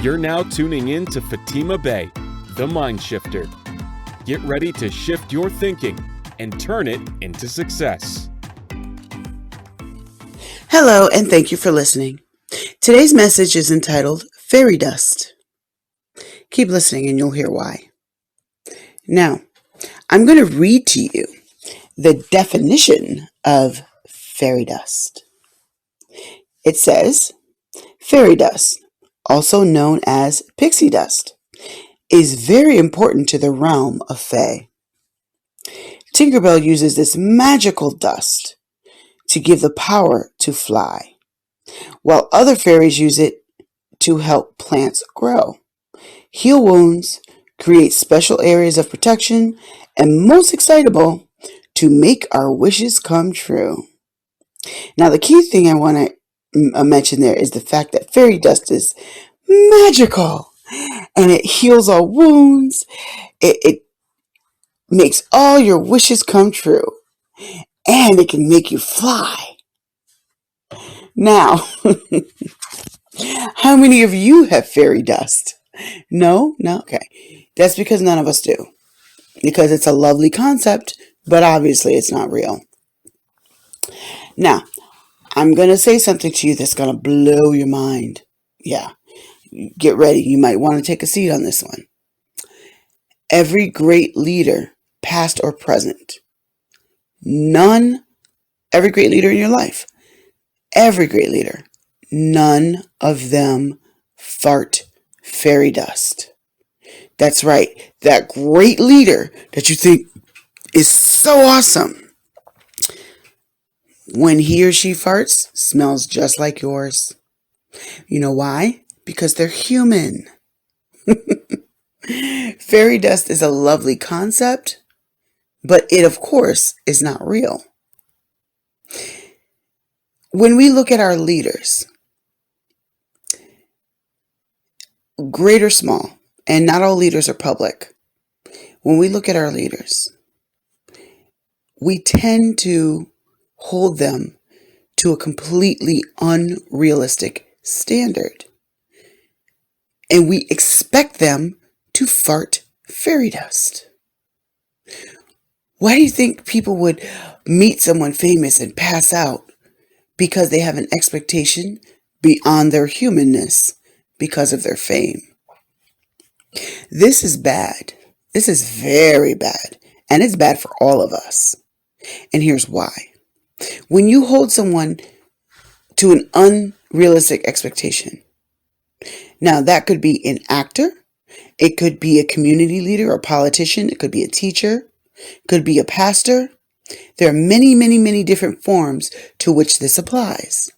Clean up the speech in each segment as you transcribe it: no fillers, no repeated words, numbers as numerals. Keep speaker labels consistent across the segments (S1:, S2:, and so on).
S1: You're now tuning in to Fatima Bey, the MindShifter. Get ready to shift your thinking and turn it into success.
S2: Hello, and thank you for listening. Today's message is entitled Fairy Dust. Keep listening and you'll hear why. Now, I'm going to read to you the definition of fairy dust. It says, fairy dust, also known as pixie dust, is very important to the realm of fae. Tinkerbell uses this magical dust to give the power to fly, while other fairies use it to help plants grow, heal wounds, create special areas of protection, and most excitable, to make our wishes come true. Now, the key thing I want to mention there is the fact that fairy dust is magical, and it heals all wounds. It makes all your wishes come true, and it can make you fly. Now, how many of you have fairy dust? No? Okay. That's because none of us do. Because it's a lovely concept, but obviously it's not real. Now, I'm going to say something to you that's going to blow your mind. Yeah. Get ready. You might want to take a seat on this one. Every great leader, past or present, every great leader in your life, every great leader, none of them fart fairy dust. That's right. That great leader that you think is so awesome, when he or she farts, smells just like yours. You know why? Because they're human. Fairy dust is a lovely concept, but it, of course, is not real. When we look at our leaders, great or small, and not all leaders are public, when we look at our leaders, we tend to hold them to a completely unrealistic standard. And we expect them to fart fairy dust. Why do you think people would meet someone famous and pass out? Because they have an expectation beyond their humanness because of their fame. This is bad. This is very bad. And it's bad for all of us. And here's why. When you hold someone to an unrealistic expectation, now that could be an actor, it could be a community leader or politician, it could be a teacher, it could be a pastor. There are many, many, many different forms to which this applies.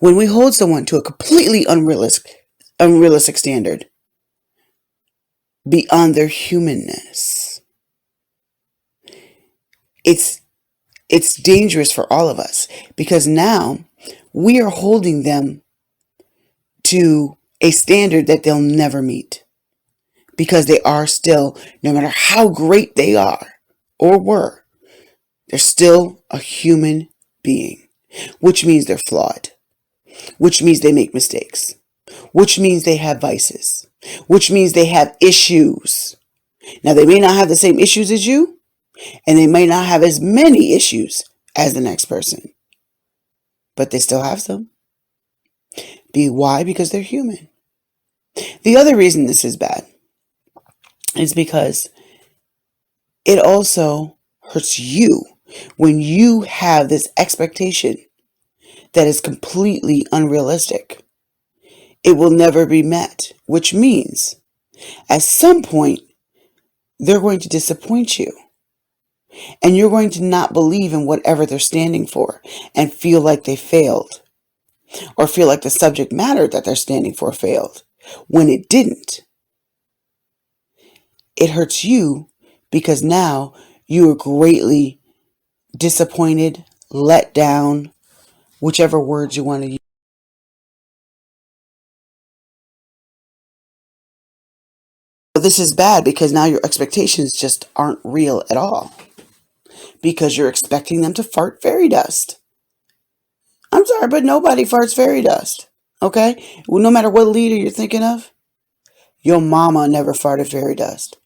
S2: When we hold someone to a completely unrealistic standard beyond their humanness, it's dangerous for all of us, because now we are holding them to a standard that they'll never meet, because they are still, no matter how great they are or were, they're still a human being, which means they're flawed, which means they make mistakes, which means they have vices, which means they have issues. Now, they may not have the same issues as you, and they may not have as many issues as the next person, but they still have some. Why? Because they're human. The other reason this is bad is because it also hurts you when you have this expectation that is completely unrealistic. It will never be met, which means at some point they're going to disappoint you. And you're going to not believe in whatever they're standing for and feel like they failed, or feel like the subject matter that they're standing for failed when it didn't. It hurts you because now you are greatly disappointed, let down, whichever words you want to use. This is bad because now your expectations just aren't real at all, because you're expecting them to fart fairy dust. I'm sorry, but nobody farts fairy dust. Okay? Well, no matter what leader you're thinking of, your mama never farted fairy dust.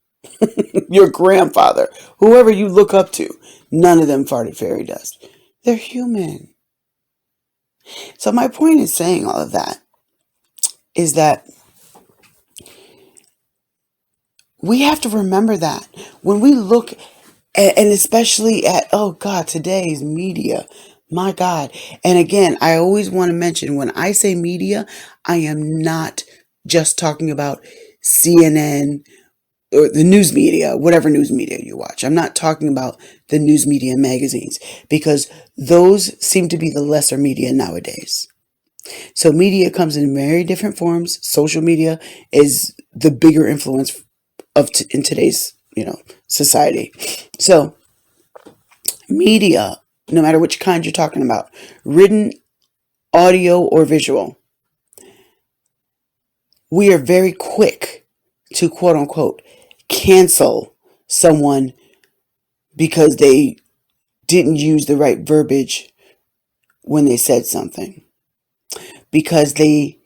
S2: Your grandfather, whoever you look up to, none of them farted fairy dust. They're human. So my point in saying all of that is that we have to remember that when we look at, and especially at, oh God, today's media, my God. And again, I always want to mention when I say media, I am not just talking about CNN or the news media, whatever news media you watch. I'm not talking about the news media magazines because those seem to be the lesser media nowadays. So media comes in very different forms. Social media is the bigger influence in today's, society. So media, no matter which kind you're talking about, written, audio, or visual, we are very quick to quote unquote cancel someone because they didn't use the right verbiage when they said something, because they,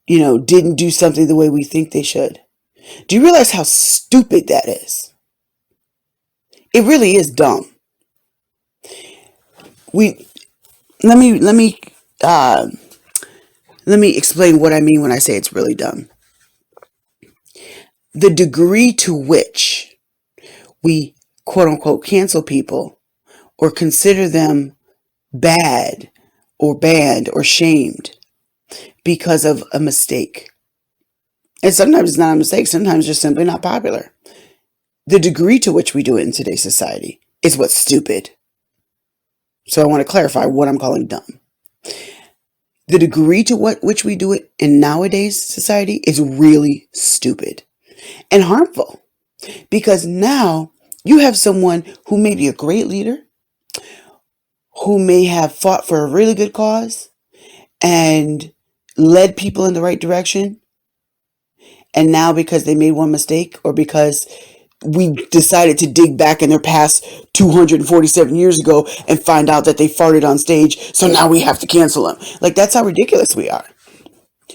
S2: didn't do something the way we think they should. Do you realize how stupid that is? It really is dumb. Let me explain what I mean when I say it's really dumb. The degree to which we quote unquote cancel people or consider them bad or banned or shamed because of a mistake. And sometimes it's not a mistake, sometimes just simply not popular. The degree to which we do it in today's society is what's stupid. So I want to clarify what I'm calling dumb. The degree to which we do it in nowadays society is really stupid and harmful, because now you have someone who may be a great leader, who may have fought for a really good cause and led people in the right direction. And now because they made one mistake, or because we decided to dig back in their past 247 years ago and find out that they farted on stage, so now we have to cancel them. Like, that's how ridiculous we are.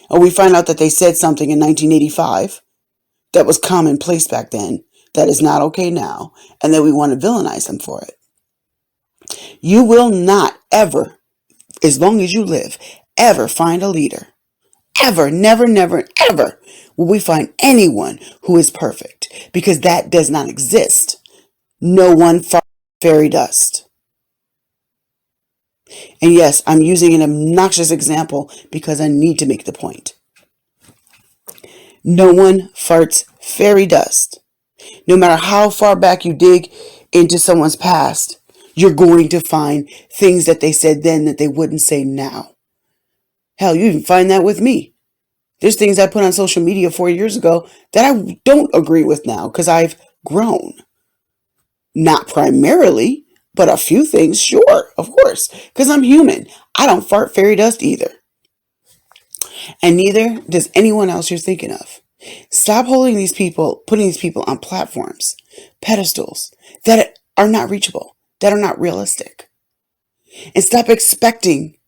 S2: Or we find out that they said something in 1985 that was commonplace back then that is not okay now, and then we want to villainize them for it. You will not ever, as long as you live, ever find a leader. Ever, never, never, ever will we find anyone who is perfect, because that does not exist. No one farts fairy dust. And yes, I'm using an obnoxious example because I need to make the point. No one farts fairy dust. No matter how far back you dig into someone's past, you're going to find things that they said then that they wouldn't say now. Hell, you even find that with me. There's things I put on social media 4 years ago that I don't agree with now because I've grown. Not primarily, but a few things, sure, of course, because I'm human. I don't fart fairy dust either. And neither does anyone else you're thinking of. Stop putting these people on platforms, pedestals that are not reachable, that are not realistic. And stop expecting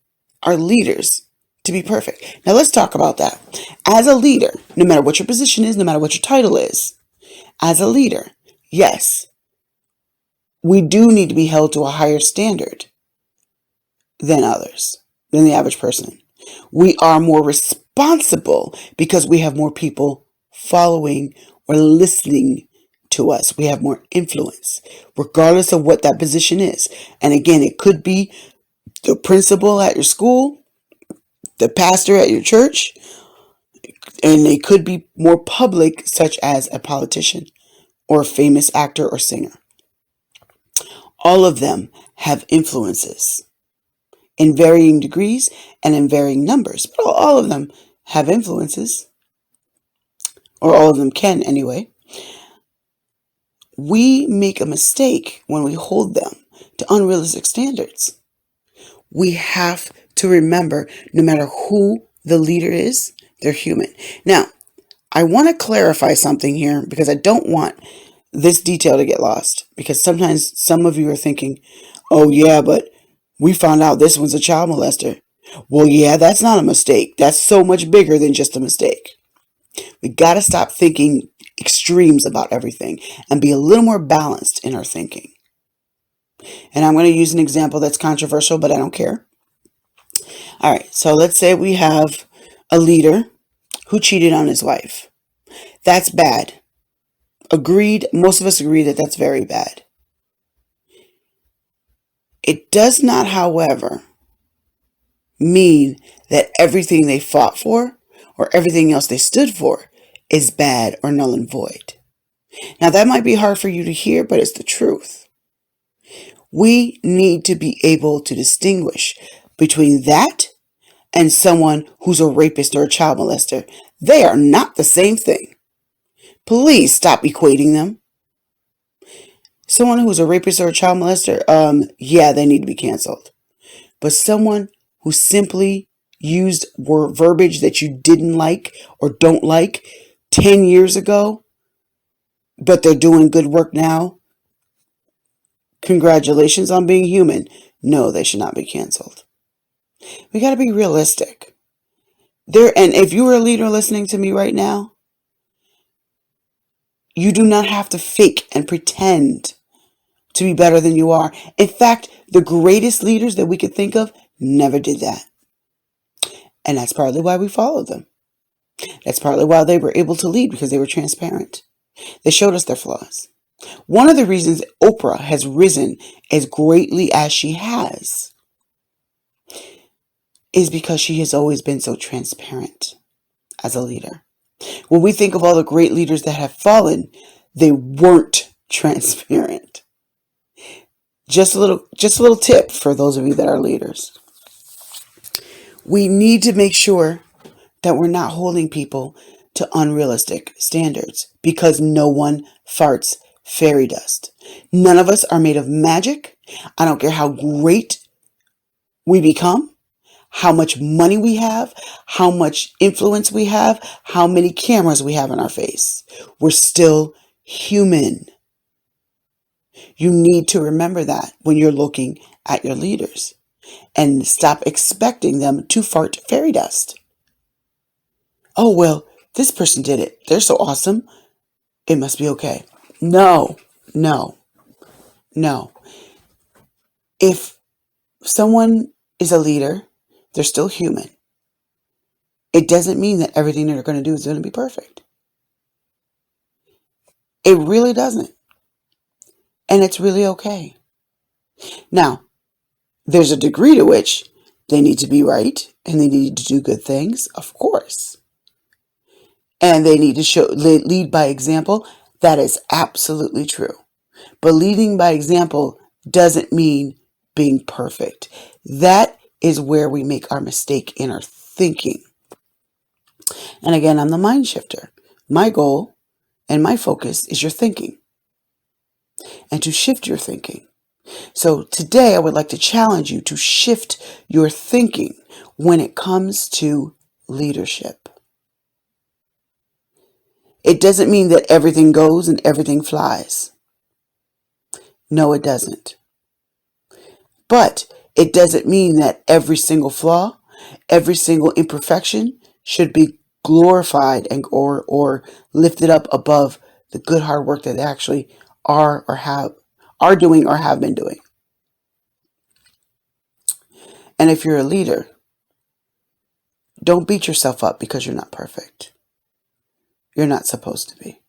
S2: our leaders to be perfect. Now let's talk about that. As a leader, no matter what your position is, no matter what your title is, as a leader, yes, we do need to be held to a higher standard than others, than the average person. We are more responsible because we have more people following or listening to us. We have more influence, regardless of what that position is. And again, it could be the principal at your school, the pastor at your church, and they could be more public, such as a politician or a famous actor or singer. All of them have influences in varying degrees and in varying numbers, but all of them have influences, or all of them can anyway. We make a mistake when we hold them to unrealistic standards. We have to remember, no matter who the leader is, they're human. Now, I want to clarify something here because I don't want this detail to get lost, because sometimes some of you are thinking, oh yeah, but we found out this one's a child molester. Well, yeah, that's not a mistake. That's so much bigger than just a mistake. We got to stop thinking extremes about everything and be a little more balanced in our thinking. And I'm going to use an example that's controversial, but I don't care. All right, so let's say we have a leader who cheated on his wife. That's bad. Agreed. Most of us agree that that's very bad. It does not, however, mean that everything they fought for or everything else they stood for is bad or null and void. Now, that might be hard for you to hear, but it's the truth. We need to be able to distinguish between that and someone who's a rapist or a child molester. They are not the same thing. Please stop equating them. Someone who's a rapist or a child molester, yeah, they need to be canceled. But someone who simply used verbiage that you didn't like or don't like 10 years ago, but they're doing good work now, congratulations on being human. No, they should not be canceled. We got to be realistic. And if you are a leader listening to me right now, you do not have to fake and pretend to be better than you are. In fact, the greatest leaders that we could think of never did that. And that's partly why we followed them. That's partly why they were able to lead, because they were transparent. They showed us their flaws. One of the reasons Oprah has risen as greatly as she has is because she has always been so transparent as a leader. When we think of all the great leaders that have fallen, they weren't transparent. Just a little tip for those of you that are leaders. We need to make sure that we're not holding people to unrealistic standards, because no one farts fairy dust. None of us are made of magic. I don't care how great we become, how much money we have, how much influence we have, how many cameras we have in our face. We're still human. You need to remember that when you're looking at your leaders, and stop expecting them to fart fairy dust. Oh, well, this person did it. They're so awesome. It must be okay. No. If someone is a leader, they're still human. It doesn't mean that everything they're going to do is going to be perfect. It really doesn't. And it's really okay. Now, there's a degree to which they need to be right and they need to do good things, of course. And they need to lead by example. That is absolutely true. But leading by example doesn't mean being perfect. That is where we make our mistake in our thinking. And again, I'm the MindShifter. My goal and my focus is your thinking and to shift your thinking. So today I would like to challenge you to shift your thinking when it comes to leadership. It doesn't mean that everything goes and everything flies. No, it doesn't. But it doesn't mean that every single flaw, every single imperfection should be glorified and or lifted up above the good hard work that they actually are doing or have been doing. And if you're a leader, don't beat yourself up because you're not perfect. You're not supposed to be.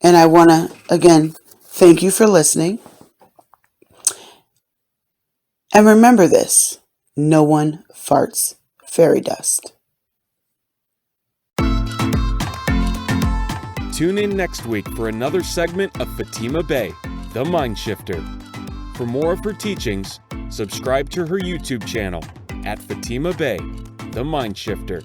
S2: And I want to, again, thank you for listening. And remember this, no one farts fairy dust.
S1: Tune in next week for another segment of Fatima Bey, the MindShifter. For more of her teachings, subscribe to her YouTube channel at Fatima Bey, the MindShifter.